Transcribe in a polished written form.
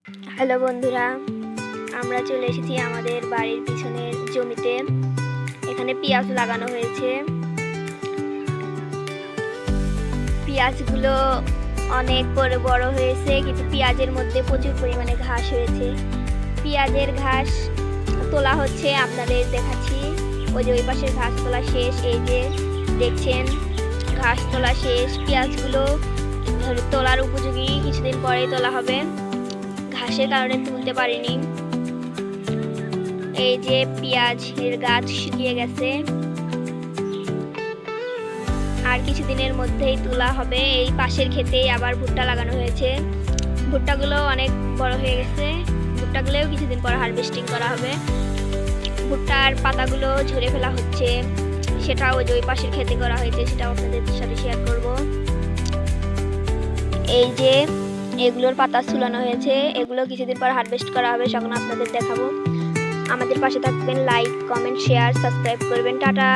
Hello বন্ধুরা, আমরা চলে এসেছি আমাদের বাড়ির পিছনের জমিতে। এখানে পেঁয়াজ লাগানো হয়েছে। পেঁয়াজগুলো অনেক বড় হয়েছে, কিন্তু পেঁয়াজের মধ্যে প্রচুর পরিমাণে ঘাস হয়েছে। পেঁয়াজের ঘাস তোলা হচ্ছে, আপনাদের দেখাচ্ছি। ওই যে ওই পাশের ঘাস তোলা শেষ, এই যে দেখছেন ঘাস তোলা শেষ। পেঁয়াজগুলো তোলার উপযোগী, কিছুদিন পরেই তোলা হবে। ঘাসের কারণে তুলতে পারিনি। এই যে পেঁয়াজের গাছ শুকিয়ে গেছে, আর কিছুদিনের মধ্যেই তোলা হবে। এই পাশের ক্ষেতে আবার ভুট্টা লাগানো হয়েছে। ভুট্টাগুলো অনেক বড় হয়ে গেছে। ভুট্টাগুলোও কিছুদিন পর হারভেস্টিং করা হবে। ভুট্টার পাতাগুলো ঝরে ফেলা হচ্ছে, সেটাও ওই পাশের ক্ষেতে করা হয়েছে, সেটাও আপনাদের সাথে শেয়ার করব। এই যে এগুলোর পাতা ঝুলানো হয়েছে, এগুলো কিছুদিন পর হারভেস্ট করা হবে, তখন আপনাদের দেখাবো। আমাদের পাশে থাকবেন, লাইক, কমেন্ট, শেয়ার, সাবস্ক্রাইব করবেন। টাটা।